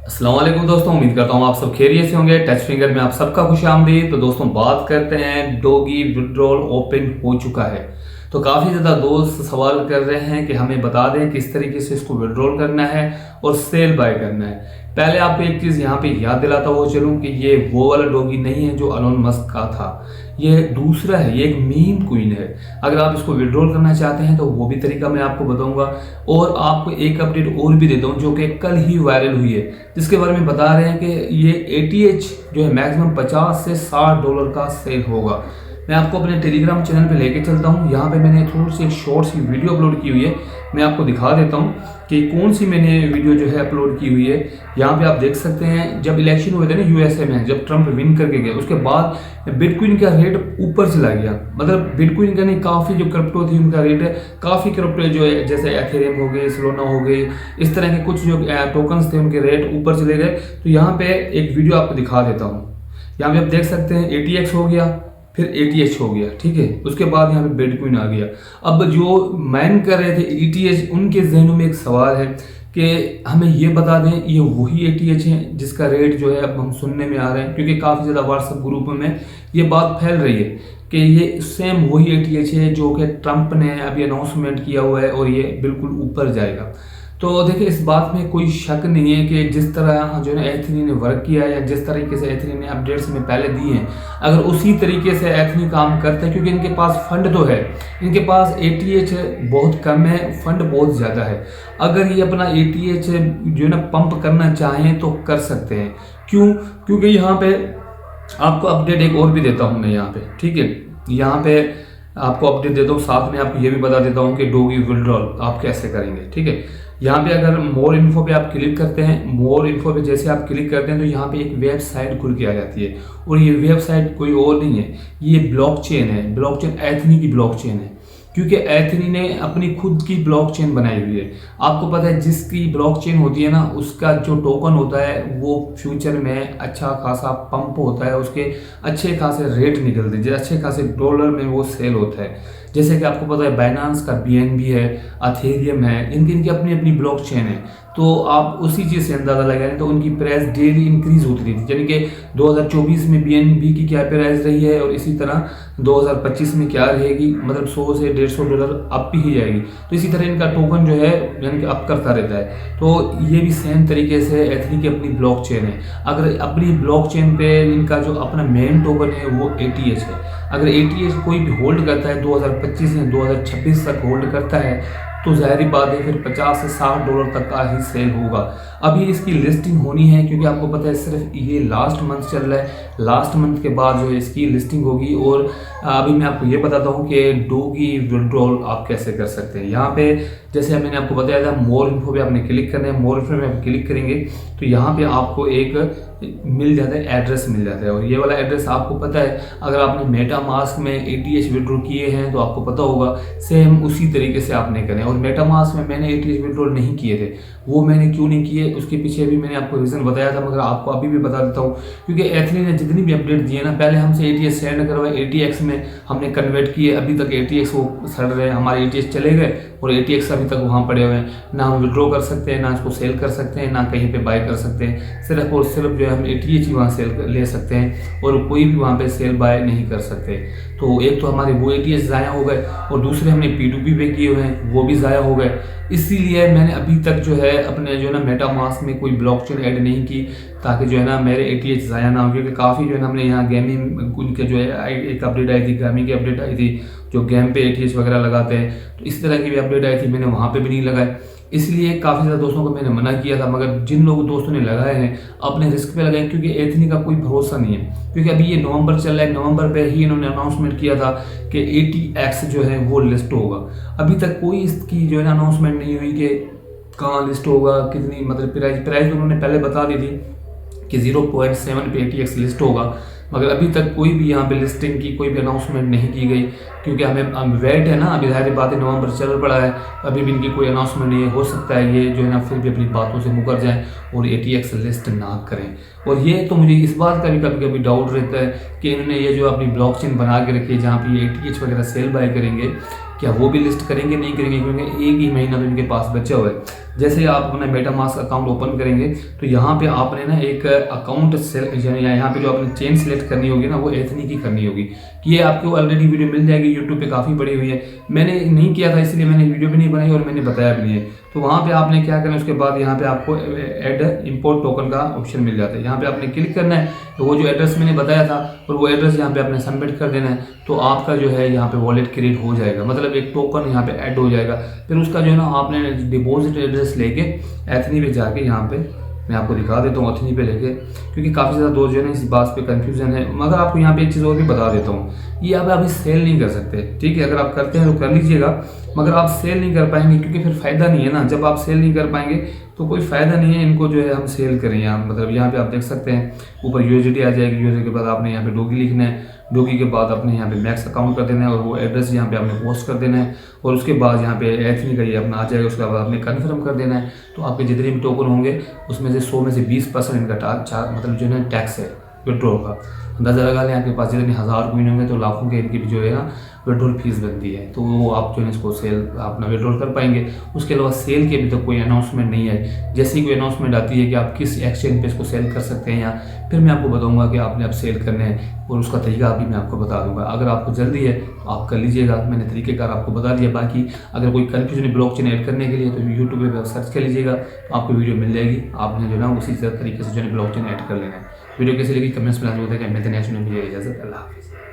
अस्सलाम वालेकुम दोस्तों, उम्मीद करता हूँ आप सब खैरियत से होंगे। टच फिंगर में आप सबका खुशामदीद। तो दोस्तों बात करते हैं, डोगी विड्रॉल ओपन हो चुका है। तो काफ़ी ज़्यादा दोस्त सवाल कर रहे हैं कि हमें बता दें किस तरीके से इसको विड्रॉल करना है और सेल बाय करना है। पहले आपको एक चीज़ यहाँ पे याद दिलाता हुआ चलूँ कि ये वो वाला डोगी नहीं है जो एलोन मस्क का था, ये दूसरा है, ये एक मीम क्वीन है। अगर आप इसको विड्रॉल करना चाहते हैं तो वो भी तरीका मैं आपको बताऊंगा। और आपको एक अपडेट और भी देता हूँ जो कि कल ही वायरल हुई है, जिसके बारे में बता रहे हैं कि ये ATH जो है मैक्सिमम 50 से $60 का सेल होगा। मैं आपको अपने टेलीग्राम चैनल पे लेके चलता हूँ। यहाँ पे मैंने थोड़ी सी एक शॉर्ट सी वीडियो अपलोड की हुई है, मैं आपको दिखा देता हूँ कि कौन सी मैंने वीडियो जो है अपलोड की हुई है। यहाँ पे आप देख सकते हैं, जब इलेक्शन हुए थे ना USA में, जब ट्रंप विन करके गए उसके बाद बिटकॉइन का रेट ऊपर चला गया। मतलब बिटकॉइन का नहीं, काफ़ी जो क्रिप्टो थी उनका रेट है, काफ़ी क्रिप्टो जो है जैसे एथेरियम हो गए, सोलाना हो गए, इस तरह के कुछ जो टोकन्स थे उनके रेट ऊपर चले गए। तो यहाँ पे एक वीडियो आपको दिखा देता हूँ। यहाँ पे आप देख सकते हैं ATX हो गया, फिर ATH हो गया, ठीक है। उसके बाद यहाँ पे बिटकॉइन आ गया। अब जो माइन कर रहे थे ETH, उनके जहनों में एक सवाल है कि हमें ये बता दें ये वही ATH है जिसका रेट जो है अब हम सुनने में आ रहे हैं, क्योंकि काफ़ी ज़्यादा व्हाट्सएप ग्रुप में ये बात फैल रही है कि ये सेम वही ATH है जो कि ट्रंप ने अभी अनाउंसमेंट किया हुआ है और ये बिल्कुल ऊपर जाएगा। तो देखिए, इस बात में कोई शक नहीं है कि जिस तरह जो है ना एथनी ने वर्क किया है, या जिस तरीके से एथनी ने अपडेट्स में पहले दिए हैं, अगर उसी तरीके से एथनी काम करता है, क्योंकि इनके पास फंड तो है, इनके पास ATH बहुत कम है, फंड बहुत ज़्यादा है। अगर ये अपना ATH जो है ना पंप करना चाहें तो कर सकते हैं। क्यों? क्योंकि यहाँ पे आपको अपडेट एक और भी देता हूँ मैं यहाँ पे, ठीक है। यहाँ पे आपको अपडेट देता हूँ, साथ में आपको ये भी बता देता हूँ कि डोगी विड्रॉल आप कैसे करेंगे, ठीक है। यहाँ पे अगर मोर इन्फो पे आप क्लिक करते हैं, मोर इन्फो पे जैसे आप क्लिक करते हैं तो यहाँ पे एक वेबसाइट खुल के आ जाती है। और ये वेबसाइट कोई और नहीं है, ये ब्लॉकचेन है, ब्लॉकचेन एथनी की ब्लॉकचेन है, क्योंकि एथनी ने अपनी खुद की ब्लॉकचेन बनाई हुई है। आपको पता है जिसकी ब्लॉकचेन होती है ना, उसका जो टोकन होता है वो फ्यूचर में अच्छा खासा पंप होता है, उसके अच्छे खासे रेट निकलते हैं, अच्छे खासे डॉलर में वो सेल होता है। जैसे कि आपको पता है बाइनेंस का BNB है, अथेरियम है, इनकी अपनी अपनी ब्लॉकचेन है। तो आप उसी चीज़ से अंदाज़ा लगाएं तो उनकी प्राइस डेली इंक्रीज होती रहती है। यानी कि 2024 में BNB की क्या प्राइस रही है और इसी तरह 2025 में क्या रहेगी, मतलब 100 से $150 अप ही जाएगी। तो इसी तरह इनका टोकन जो है यानी कि अप करता रहता है। तो ये भी सेम तरीके से एथनी की अपनी ब्लॉकचेन है। अगर अपनी ब्लॉकचेन पे इनका जो अपना मेन टोकन है वो ATH है। अगर ATH कोई भी होल्ड करता है 2025 से 2026 तक होल्ड करता है तो जाहिर बात है फिर 50 से $60 तक का ही सेल होगा। अभी इसकी लिस्टिंग होनी है, क्योंकि आपको पता है सिर्फ ये लास्ट मंथ चल रहा है, लास्ट मंथ के बाद जो है इसकी लिस्टिंग होगी। और अभी मैं आपको ये बताता हूँ कि डोगी विड्रॉल आप कैसे कर सकते हैं। यहाँ पे जैसे मैंने आपको बताया था, मोर इन्फो पे आपने क्लिक करना है। मोर इन्फो में आप क्लिक करेंगे तो यहाँ पे आपको एक मिल जाता है, एड्रेस मिल जाता है। और ये वाला एड्रेस आपको पता है, अगर आपने मेटामास्क में ATH विड्रॉल किए हैं तो आपको पता होगा सेम उसी तरीके से आपने करें। और मेटामास्क में मैंने ATH विड्रॉल नहीं किए थे। वो मैंने क्यों नहीं किए उसके पीछे भी मैंने आपको रीज़न बताया था, मगर आपको अभी भी बता देता हूँ। क्योंकि एथनी ने जितनी भी अपडेट दी है ना, पहले हमसे ATH सेंड करवाए, ATX में हमने कन्वर्ट किए, अभी तक ATX वो सड़ रहे हैं, हमारे ATH चले गए और ATX अभी तक वहाँ पड़े हुए हैं। ना हम विड्रॉ कर सकते हैं, ना इसको सेल कर सकते हैं, ना कहीं पे बाय कर सकते हैं। सिर्फ और सिर्फ जो है हम ATH ही वहाँ सेल ले सकते हैं और कोई भी वहाँ पे सेल बाय नहीं कर सकते। तो एक तो हमारे वो ATH ज़ाया हो गए और दूसरे हमने P2P पे किए हुए हैं, वो भी ज़ाया हो गए। इसीलिए मैंने अभी तक जो है अपने जो है ना मेटामास्क में कोई ब्लॉकचेन ऐड नहीं की, ताकि जो है ना मेरे ATH ज़ाया ना हो। क्योंकि काफ़ी जो है ना हमने यहाँ गेमिंग उनके जो है एक अपडेट आई थी, गेमिंग की अपडेट आई थी, जो गेम पे ATH वगैरह लगाते हैं, तो इस तरह की भी अपडेट आई थी, मैंने वहाँ पे भी नहीं लगाए। इसलिए काफ़ी ज़्यादा दोस्तों को मैंने मना किया था, मगर जिन लोगों दोस्तों ने लगाए हैं अपने रिस्क पे लगाए, क्योंकि एथनी का कोई भरोसा नहीं है। क्योंकि अभी ये नवंबर चल रहा है, नवंबर पे ही इन्होंने अनाउंसमेंट किया था कि ATX जो है वो लिस्ट होगा। अभी तक कोई इसकी जो है ना अनाउंसमेंट नहीं हुई कि कहाँ लिस्ट होगा, कितनी मतलब प्राइस तो उन्होंने पहले बता दी थी कि 0.7 पे ATX लिस्ट होगा, मगर अभी तक कोई भी यहाँ पे लिस्टिंग की कोई भी अनाउंसमेंट नहीं की गई। क्योंकि हमें वेट है ना, अभी जाहिर बात है नवंबर चल पड़ा है, अभी भी इनकी कोई अनाउंसमेंट नहीं है। हो सकता है ये जो है ना फिर भी अपनी बातों से मुकर जाएं और ATX लिस्ट ना करें। और ये तो मुझे इस बात का भी कभी कभी डाउट रहता है कि इन्होंने ये जो अपनी ब्लॉकचेन बना के रखी है जहाँ पे ये ATH वगैरह सेल बाय करेंगे, क्या वो भी लिस्ट करेंगे नहीं करेंगे, क्योंकि एक ही महीना तो इनके पास बचा हुआ है। जैसे ही आप अपना मेटामास्क अकाउंट ओपन करेंगे तो यहाँ पे आपने ना एक अकाउंट यहाँ पे जो आपने चेन सेलेक्ट करनी होगी ना वो एथनिक की करनी होगी। ये आपको ऑलरेडी वीडियो मिल जाएगी, यूट्यूब पे काफ़ी पड़ी हुई है। मैंने नहीं किया था इसलिए मैंने वीडियो भी नहीं बनाई और मैंने बताया भी नहीं है। तो वहाँ पे आपने क्या करना है, उसके बाद यहाँ पे आपको ऐड इंपोर्ट टोकन का ऑप्शन मिल जाता है। यहाँ पे आपने क्लिक करना है, तो वो जो एड्रेस मैंने बताया था और वो एड्रेस यहाँ पे आपने सबमिट कर देना है। तो आपका जो है यहाँ पे वॉलेट क्रिएट हो जाएगा, मतलब एक टोकन यहाँ पे ऐड हो जाएगा। फिर उसका जो है ना आपने डिपॉजिट एड्रेस लेके एथनी पे जाके यहाँ पे मैं आपको दिखा देता हूँ एथनी पे लेके, क्योंकि काफ़ी ज़्यादा दोस्त जो है ना इस बात पे कंफ्यूजन है। मगर आपको यहाँ पे एक चीज़ और भी बता देता हूँ, ये आप अभी सेल नहीं कर सकते, ठीक है। अगर आप करते हैं तो कर लीजिएगा, मगर आप सेल नहीं कर पाएंगे क्योंकि फिर फ़ायदा नहीं है ना। जब आप सेल नहीं कर पाएंगे तो कोई फ़ायदा नहीं है इनको जो है हम सेल करें। यहाँ मतलब यहाँ पे आप देख सकते हैं ऊपर यूएसडी आ जाएगी, यूएसडी के बाद आपने यहाँ पे डोगी लिखना है, डोगी के बाद आपने यहाँ पे मैक्स अकाउंट कर देना है और वो एड्रेस यहाँ पे आपने पोस्ट कर देना है और उसके बाद यहाँ पे एथनी का ये अपना आ जाएगा। उसके बाद आपने कन्फर्म कर देना है। तो आपके जितने भी टोकन होंगे उसमें से 100 में से 20% इनका मतलब जो है टैक्स है विड्रॉल का। अंदाज़ा लगा लें आपके पास जितने 1000 कोइन होंगे तो लाखों के इनकी भी जो है ना विड्रॉल फीस बनती है। तो वो आप जो है इसको सेल अपना विड्रॉल कर पाएंगे। उसके अलावा सेल के अभी तक कोई अनाउंसमेंट नहीं है। जैसे ही कोई अनाउंसमेंट आती है कि आप किस एक्सचेंज पे इसको सेल कर सकते हैं, या फिर मैं आपको बताऊंगा कि आपने अब सेल करने हैं और उसका तरीका भी मैं आपको बता दूंगा। अगर आपको जल्दी है तो आप कर लीजिएगा, मैंने तरीक़ेकार आपको बता दिया। बाकी अगर कोई कन्फ्यूजन है ब्लॉकचेन ऐड करने के लिए तो यूट्यूब पे सर्च कर लीजिएगा, तो आपको वीडियो मिल जाएगी। आपने जो ना उसी तरीके से जो है ब्लॉकचेन ऐड कर लेना है। वीडियो कैसे लगी कमेंट्स में लाजमी बताइएगा। मैं नेक्स्ट वीडियो में इजाज़त, अल्लाह हाफ़िज़।